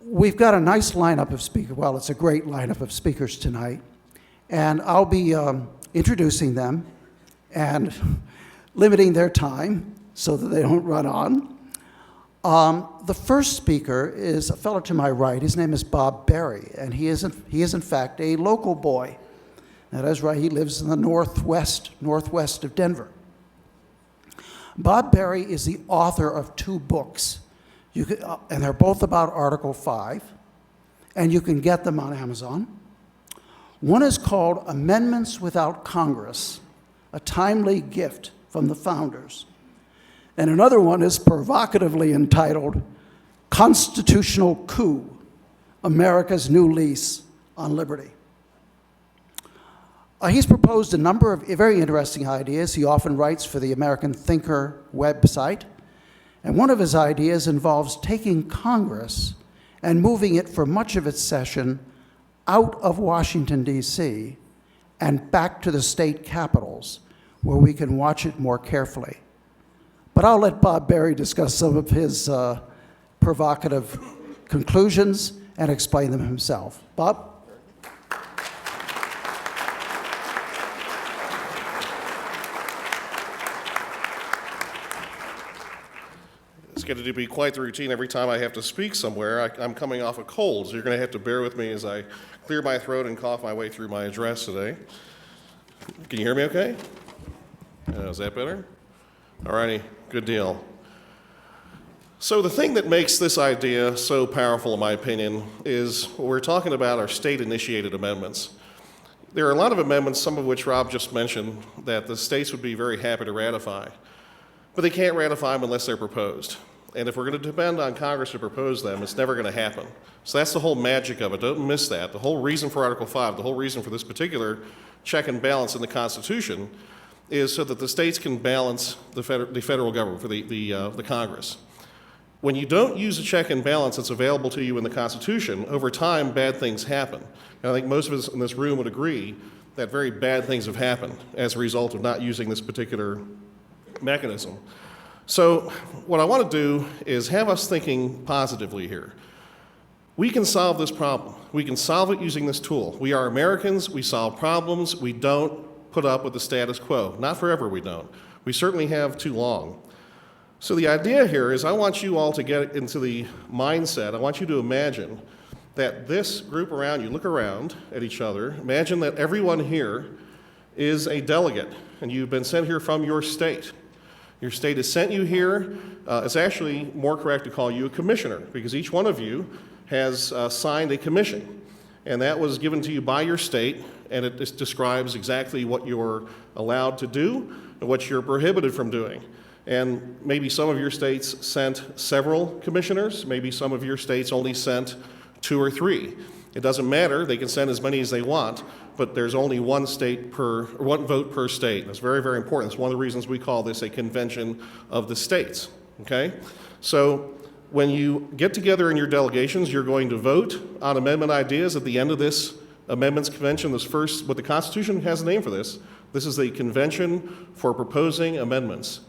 we've got a nice lineup of speakers. Well, it's a great lineup of speakers tonight. And I'll be introducing them and limiting their time so that they don't run on. The first speaker is a fellow to my right. His name is Bob Berry, and he is in fact a local boy. That is right, he lives in the northwest of Denver. Bob Berry is the author of 2 books, and they're both about Article 5, and you can get them on Amazon. One is called Amendments Without Congress, a Timely Gift from the Founders. And another one is provocatively entitled Constitutional Coup, America's New Lease on Liberty. He's proposed a number of very interesting ideas. He often writes for the American Thinker website. And one of his ideas involves taking Congress and moving it for much of its session out of Washington, D.C., and back to the state capitals, where we can watch it more carefully. But I'll let Bob Berry discuss some of his provocative conclusions and explain them himself. Bob? It's going to be quite the routine every time I have to speak somewhere. I'm coming off a cold, so you're going to have to bear with me as I clear my throat and cough my way through my address today. Can you hear me okay? Is that better? All righty, good deal. So the thing that makes this idea so powerful, in my opinion, is we're talking about our state-initiated amendments. There are a lot of amendments, some of which Rob just mentioned, that the states would be very happy to ratify. But they can't ratify them unless they're proposed. And if we're going to depend on Congress to propose them, it's never going to happen. So that's the whole magic of it. Don't miss that. The whole reason for Article 5, the whole reason for this particular check and balance in the Constitution is so that the states can balance the federal government, for the Congress. When you don't use a check and balance that's available to you in the Constitution, over time, bad things happen. And I think most of us in this room would agree that very bad things have happened as a result of not using this particular mechanism. So what I want to do is have us thinking positively here. We can solve this problem. We can solve it using this tool. We are Americans. We solve problems. We don't put up with the status quo. Not forever, we don't. We certainly have too long. So the idea here is I want you all to get into the mindset. I want you to imagine that this group around you, look around at each other, imagine that everyone here is a delegate, and you've been sent here from your state. Your state has sent you here. It's actually more correct to call you a commissioner, because each one of you has signed a commission, and that was given to you by your state, and it describes exactly what you're allowed to do and what you're prohibited from doing. And maybe some of your states sent several commissioners, maybe some of your states only sent 2 or 3. It doesn't matter, they can send as many as they want, but there's only one vote per state. That's very, very important. It's one of the reasons we call this a convention of the states, okay? So when you get together in your delegations, you're going to vote on amendment ideas at the end of this amendments convention. What the Constitution has a name for this. This is the Convention for Proposing Amendments.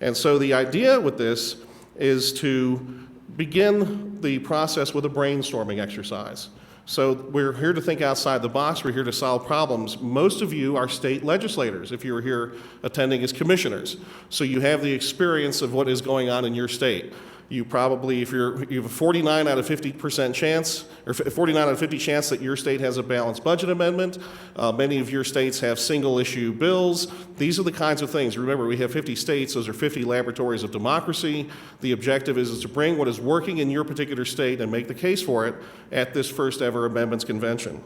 And so the idea with this is to begin the process with a brainstorming exercise. So we're here to think outside the box. We're here to solve problems. Most of you are state legislators if you're here attending as commissioners. So you have the experience of what is going on in your state. You probably, if you have a 49 out of 50% chance, or 49 out of 50 chance that your state has a balanced budget amendment. Many of your states have single issue bills. These are the kinds of things. Remember, we have 50 states. Those are 50 laboratories of democracy. The objective is to bring what is working in your particular state and make the case for it at this first ever amendments convention.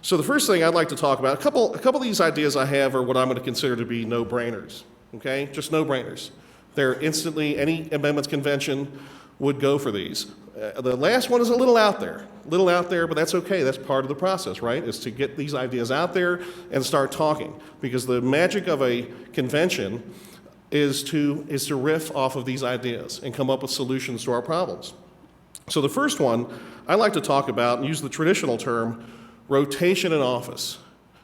So the first thing I'd like to talk about, a couple of these ideas I have are what I'm going to consider to be no-brainers, okay? Just no-brainers. They're instantly, any amendments convention would go for these. The last one is a little out there, but that's okay. That's part of the process, right? Is to get these ideas out there and start talking. Because the magic of a convention is to riff off of these ideas and come up with solutions to our problems. So the first one I like to talk about and use the traditional term, rotation in office.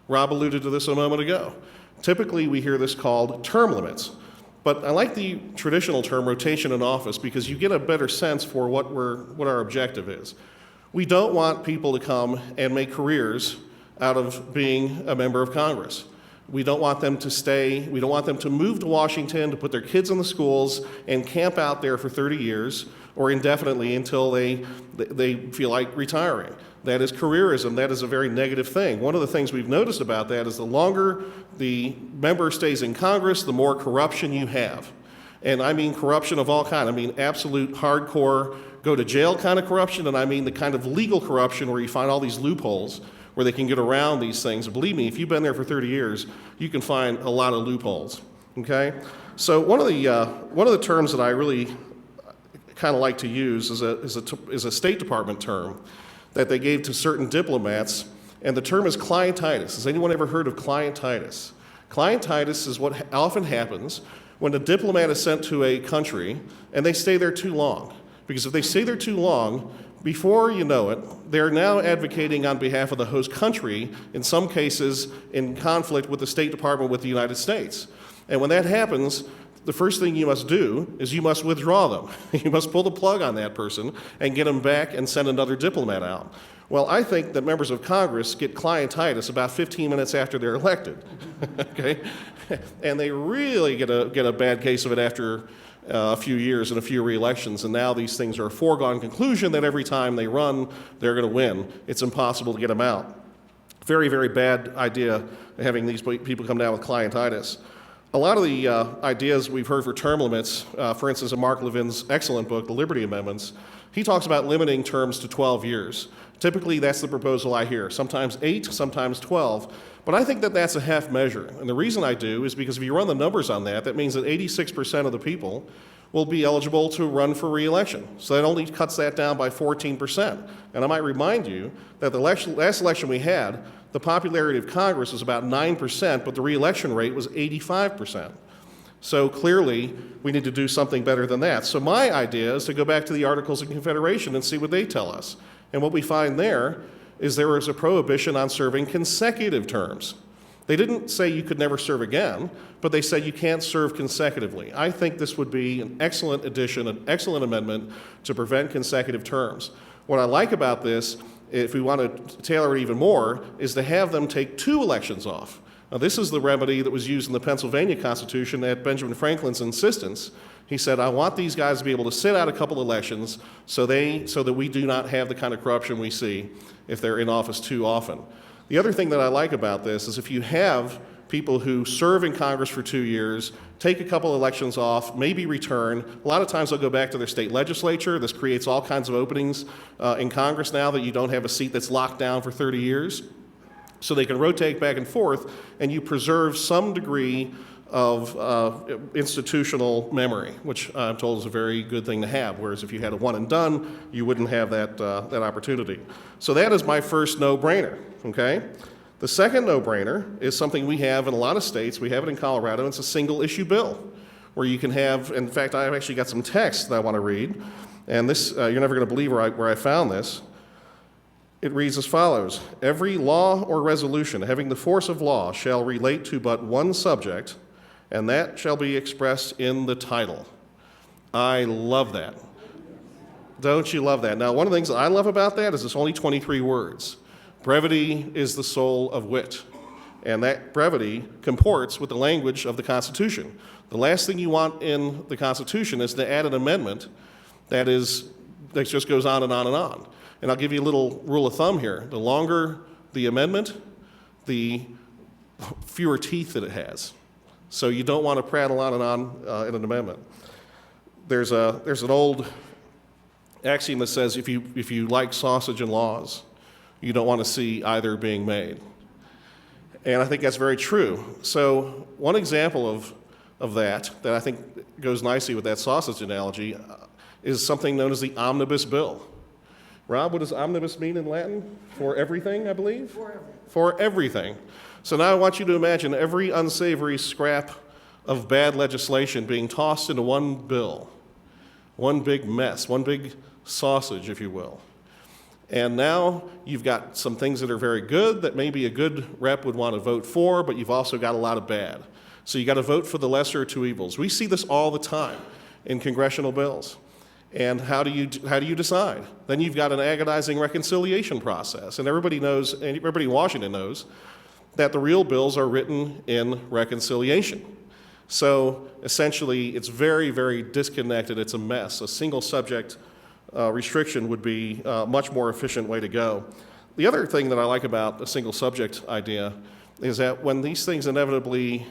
Rob alluded to this a moment ago. Typically we hear this called term limits. But I like the traditional term rotation in office because you get a better sense for what our objective is. We don't want people to come and make careers out of being a member of Congress. We don't want them to stay, we don't want them to move to Washington to put their kids in the schools and camp out there for 30 years or indefinitely until they feel like retiring. That is careerism. That is a very negative thing. One of the things we've noticed about that is the longer the member stays in Congress, the more corruption you have. And I mean corruption of all kinds. I mean absolute hardcore, go to jail kind of corruption, and I mean the kind of legal corruption where you find all these loopholes where they can get around these things. Believe me, if you've been there for 30 years, you can find a lot of loopholes, okay? So one of the terms that I really kind of like to use is a State Department term that they gave to certain diplomats, and the term is clientitis. Has anyone ever heard of clientitis? Clientitis is what often happens when a diplomat is sent to a country and they stay there too long. Because if they stay there too long, before you know it, they're now advocating on behalf of the host country, in some cases in conflict with the State Department with the United States. And when that happens, the first thing you must do is you must withdraw them. You must pull the plug on that person and get them back and send another diplomat out. Well, I think that members of Congress get clientitis about 15 minutes after they're elected, okay? And they really get a bad case of it after a few years and a few re-elections, and now these things are a foregone conclusion that every time they run, they're going to win. It's impossible to get them out. Very, very bad idea having these people come down with clientitis. A lot of the ideas we've heard for term limits, for instance, in Mark Levin's excellent book, The Liberty Amendments, he talks about limiting terms to 12 years. Typically, that's the proposal I hear, sometimes 8, sometimes 12. But I think that that's a half measure. And the reason I do is because if you run the numbers on that, that means that 86% of the people will be eligible to run for re-election. So that only cuts that down by 14%. And I might remind you that the last election we had, the popularity of Congress was about 9%, but the re-election rate was 85%. So clearly, we need to do something better than that. So my idea is to go back to the Articles of Confederation and see what they tell us. And what we find there is there is a prohibition on serving consecutive terms. They didn't say you could never serve again, but they said you can't serve consecutively. I think this would be an excellent addition, an excellent amendment to prevent consecutive terms. What I like about this, if we want to tailor it even more, is to have them take 2 elections off. Now, this is the remedy that was used in the Pennsylvania Constitution at Benjamin Franklin's insistence. He said, I want these guys to be able to sit out a couple elections so that we do not have the kind of corruption we see if they're in office too often. The other thing that I like about this is if you have people who serve in Congress for 2 years, take a couple elections off, maybe return, a lot of times they'll go back to their state legislature. This creates all kinds of openings in Congress now that you don't have a seat that's locked down for 30 years. So they can rotate back and forth, and you preserve some degree of institutional memory, which I'm told is a very good thing to have, whereas if you had a one and done, you wouldn't have that opportunity. So that is my first no-brainer, okay? The second no-brainer is something we have in a lot of states. We have it in Colorado, and it's a single-issue bill, where you can have, in fact, I've actually got some text that I want to read, and this, you're never going to believe where I found this. It reads as follows: every law or resolution having the force of law shall relate to but one subject, and that shall be expressed in the title. I love that. Don't you love that? Now, one of the things that I love about that is it's only 23 words. Brevity is the soul of wit. And that brevity comports with the language of the Constitution. The last thing you want in the Constitution is to add an amendment that just goes on and on and on. And I'll give you a little rule of thumb here. The longer the amendment, the fewer teeth that it has. So you don't want to prattle on and on in an amendment. There's an old axiom that says if you like sausage and laws, you don't want to see either being made. And I think that's very true. So one example of that I think goes nicely with that sausage analogy is something known as the omnibus bill. Rob, what does omnibus mean in Latin? For everything, I believe? For everything. For everything. So now I want you to imagine every unsavory scrap of bad legislation being tossed into one bill, one big mess, one big sausage, if you will. And now you've got some things that are very good that maybe a good rep would want to vote for, but you've also got a lot of bad. So you got to vote for the lesser of two evils. We see this all the time in congressional bills. And how do you decide? Then you've got an agonizing reconciliation process. And everybody knows, and everybody in Washington knows, that the real bills are written in reconciliation. So essentially, it's very, very disconnected. It's a mess. A single subject restriction would be a much more efficient way to go. The other thing that I like about a single subject idea is that when these things inevitably,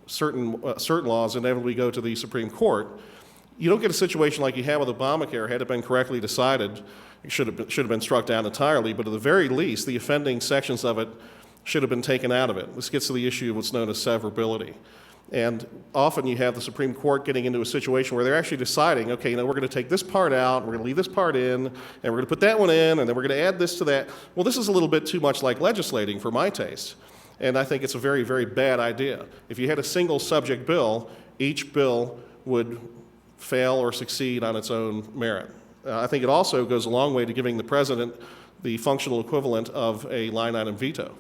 certain laws inevitably go to the Supreme Court, you don't get a situation like you had with Obamacare. Had it been correctly decided, it should have been struck down entirely, but at the very least, the offending sections of it should have been taken out of it. This gets to the issue of what's known as severability. And often you have the Supreme Court getting into a situation where they're actually deciding, okay, we're going to take this part out, we're going to leave this part in, and we're going to put that one in, and then we're going to add this to that. Well, this is a little bit too much like legislating for my taste. And I think it's a very, very bad idea. If you had a single subject bill, each bill would fail or succeed on its own merit. I think it also goes a long way to giving the president the functional equivalent of a line item veto,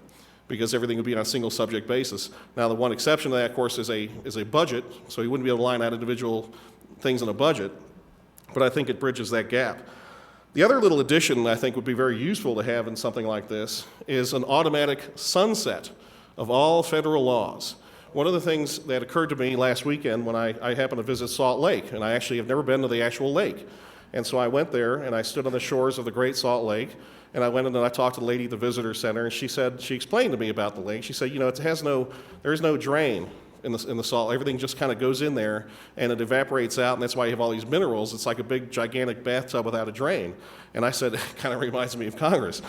because everything would be on a single subject basis. Now, the one exception to that, of course, is a budget, so you wouldn't be able to line out individual things in a budget, but I think it bridges that gap. The other little addition I think would be very useful to have in something like this is an automatic sunset of all federal laws. One of the things that occurred to me last weekend when I happened to visit Salt Lake, and I actually have never been to the actual lake, and so I went there and I stood on the shores of the Great Salt Lake, and I went in and I talked to the lady at the visitor center, and she explained to me about the lake. She said, there is no drain in the salt. Everything just kind of goes in there and it evaporates out, and that's why you have all these minerals. It's like a big, gigantic bathtub without a drain. And I said, it kind of reminds me of Congress.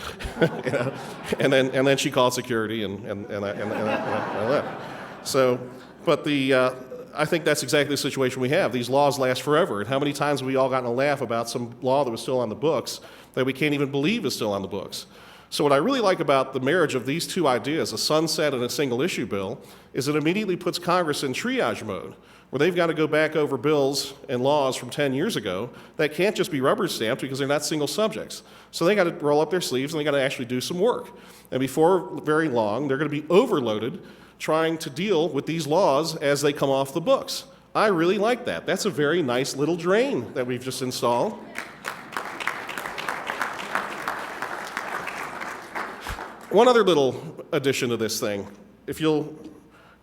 And then she called security and I left. So, but I think that's exactly the situation we have. These laws last forever. And how many times have we all gotten a laugh about some law that was still on the books that we can't even believe is still on the books? So what I really like about the marriage of these two ideas, a sunset and a single issue bill, is it immediately puts Congress in triage mode, where they've got to go back over bills and laws from 10 years ago that can't just be rubber stamped because they're not single subjects. So they got to roll up their sleeves and they got to actually do some work. And before very long, they're going to be overloaded trying to deal with these laws as they come off the books. I really like that. That's a very nice little drain that we've just installed. One other little addition to this thing. If you'll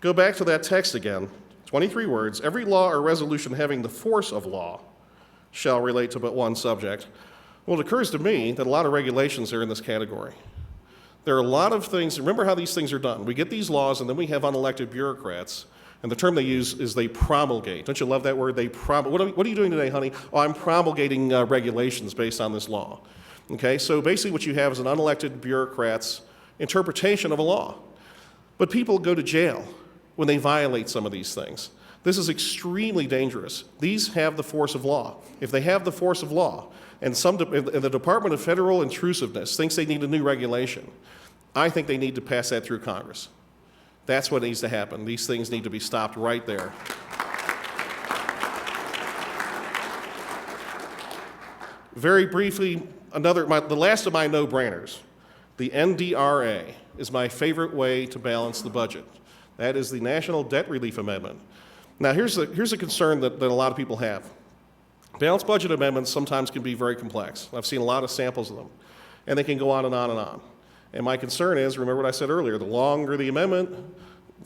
go back to that text again, 23 words, every law or resolution having the force of law shall relate to but one subject. Well, it occurs to me that a lot of regulations are in this category. There are a lot of things, remember how these things are done. We get these laws and then we have unelected bureaucrats, and the term they use is they promulgate. Don't you love that word? What are you doing today, honey? Oh, I'm promulgating regulations based on this law. Okay, so basically what you have is an unelected bureaucrat's interpretation of a law. But people go to jail when they violate some of these things. This is extremely dangerous. These have the force of law. If they have the force of law, and the Department of Federal Intrusiveness thinks they need a new regulation, I think they need to pass that through Congress. That's what needs to happen. These things need to be stopped right there. Very briefly, the last of my no-brainers. The NDRA is my favorite way to balance the budget. That is the National Debt Relief Amendment. Now, here's a concern that a lot of people have. Balanced budget amendments sometimes can be very complex. I've seen a lot of samples of them, and they can go on and on and on. And my concern is, remember what I said earlier, the longer the amendment,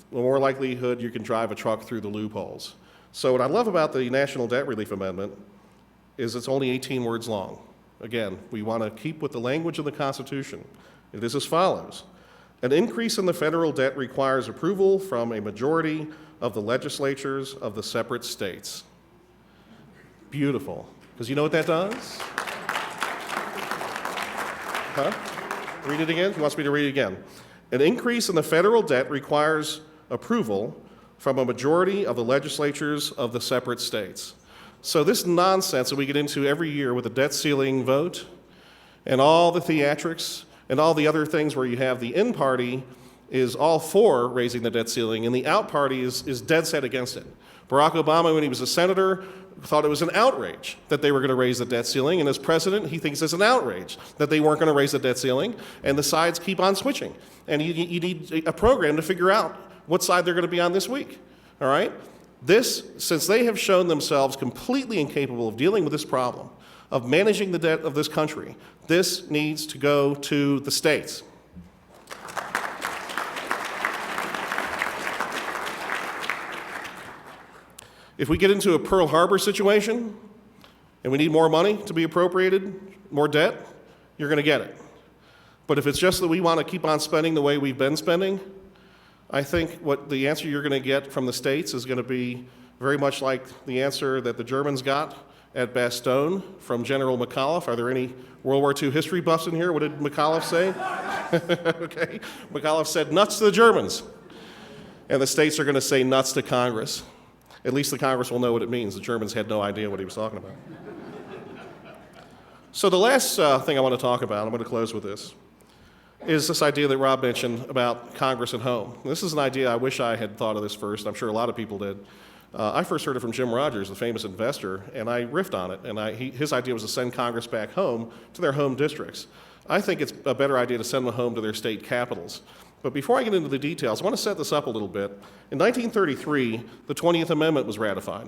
the more likelihood you can drive a truck through the loopholes. So what I love about the National Debt Relief Amendment is it's only 18 words long. Again, we want to keep with the language of the Constitution. It is as follows. An increase in the federal debt requires approval from a majority of the legislatures of the separate states. Beautiful. Because you know what that does? Huh? Read it again? He wants me to read it again. An increase in the federal debt requires approval from a majority of the legislatures of the separate states. So this nonsense that we get into every year with the debt ceiling vote and all the theatrics and all the other things where you have the in party is all for raising the debt ceiling and the out party is dead set against it. Barack Obama, when he was a senator, thought it was an outrage that they were going to raise the debt ceiling, and as president, he thinks it's an outrage that they weren't going to raise the debt ceiling, and the sides keep on switching. And you need a program to figure out what side they're going to be on this week, all right? Since they have shown themselves completely incapable of dealing with this problem, of managing the debt of this country. This needs to go to the states. If we get into a Pearl Harbor situation and we need more money to be appropriated, more debt, you're going to get it. But if it's just that we want to keep on spending the way we've been spending, I think what the answer you're going to get from the states is going to be very much like the answer that the Germans got at Bastogne from General McAuliffe. Are there any World War II history buffs in here? What did McAuliffe say? Okay. McAuliffe said, nuts to the Germans. And the states are going to say nuts to Congress. At least the Congress will know what it means. The Germans had no idea what he was talking about. So the last thing I want to talk about, I'm going to close with this, is this idea that Rob mentioned about Congress at home. This is an idea I wish I had thought of this first. I'm sure a lot of people did. I first heard it from Jim Rogers, the famous investor, and I riffed on it. And his idea was to send Congress back home to their home districts. I think it's a better idea to send them home to their state capitals. But before I get into the details, I want to set this up a little bit. In 1933, the 20th Amendment was ratified.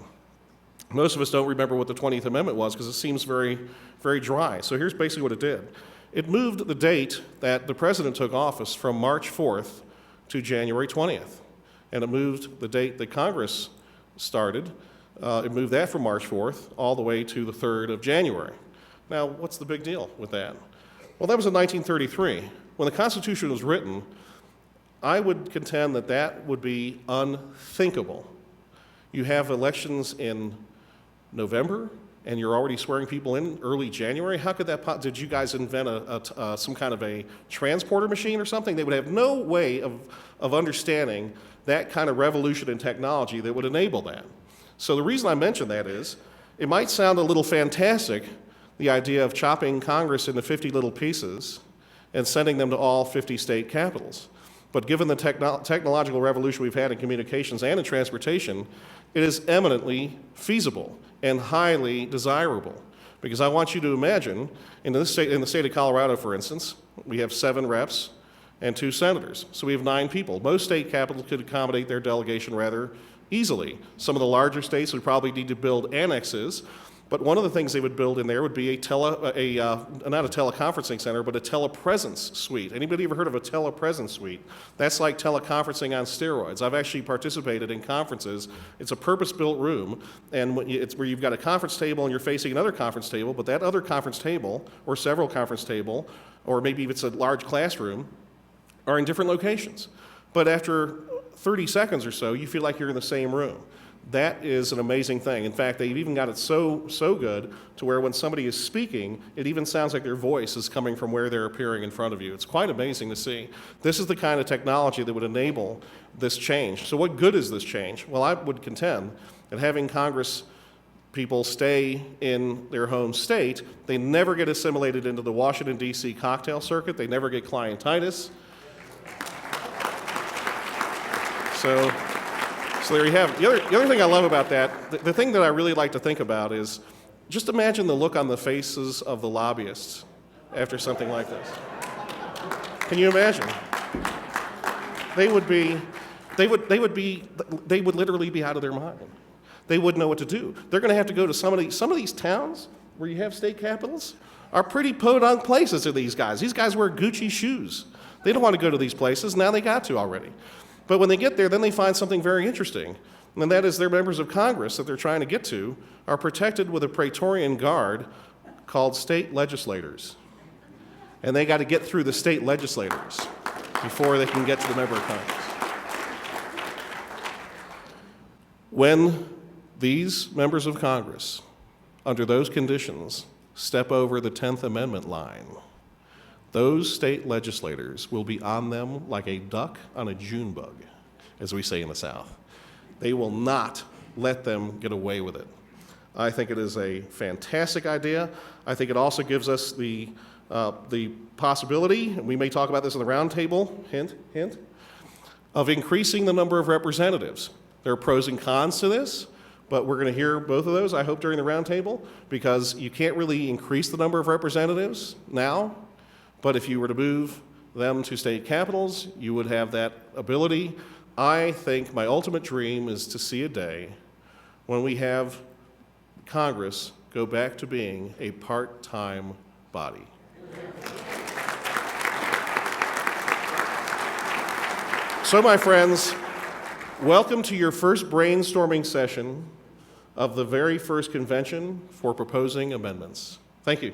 Most of us don't remember what the 20th Amendment was because it seems very, very dry. So here's basically what it did. It moved the date that the president took office from March 4th to January 20th. And it moved the date that Congress started. It moved that from March 4th all the way to the 3rd of January. Now, what's the big deal with that? Well, that was in 1933. When the Constitution was written, I would contend that that would be unthinkable. You have elections in November, and you're already swearing people in early January? How could that did you guys invent some kind of a transporter machine or something? They would have no way of understanding that kind of revolution in technology that would enable that. So the reason I mention that is, it might sound a little fantastic, the idea of chopping Congress into 50 little pieces and sending them to all 50 state capitals. But given the technological revolution we've had in communications and in transportation, it is eminently feasible and highly desirable. Because I want you to imagine, in the state of Colorado, for instance, we have 7 reps and 2 senators. So we have 9 people. Most state capitals could accommodate their delegation rather easily. Some of the larger states would probably need to build annexes. But one of the things they would build in there would be not a teleconferencing center, but a telepresence suite. Anybody ever heard of a telepresence suite? That's like teleconferencing on steroids. I've actually participated in conferences. It's a purpose-built room, and it's where you've got a conference table and you're facing another conference table, but that other conference table, or several conference table, or maybe if it's a large classroom, are in different locations. But after 30 seconds or so, you feel like you're in the same room. That is an amazing thing. In fact, they've even got it so good to where when somebody is speaking, it even sounds like their voice is coming from where they're appearing in front of you. It's quite amazing to see. This is the kind of technology that would enable this change. So what good is this change? Well, I would contend that having Congress people stay in their home state, they never get assimilated into the Washington, D.C. cocktail circuit. They never get clientitis. So there you have it. The other thing I love about that, the thing that I really like to think about is just imagine the look on the faces of the lobbyists after something like this. Can you imagine? They would literally be out of their mind. They wouldn't know what to do. They're going to have to go to some of these towns where you have state capitals are pretty podunk places to these guys. These guys wear Gucci shoes. They don't want to go to these places. Now they got to already. But when they get there, then they find something very interesting, and that is their members of Congress that they're trying to get to are protected with a Praetorian Guard called state legislators. And they got to get through the state legislators before they can get to the member of Congress. When these members of Congress, under those conditions, step over the 10th Amendment line, those state legislators will be on them like a duck on a June bug, as we say in the South. They will not let them get away with it. I think it is a fantastic idea. I think it also gives us the possibility, and we may talk about this in the roundtable, hint, hint, of increasing the number of representatives. There are pros and cons to this, but we're going to hear both of those, I hope, during the roundtable, because you can't really increase the number of representatives now. But if you were to move them to state capitals, you would have that ability. I think my ultimate dream is to see a day when we have Congress go back to being a part-time body. So, my friends, welcome to your first brainstorming session of the very first convention for proposing amendments. Thank you.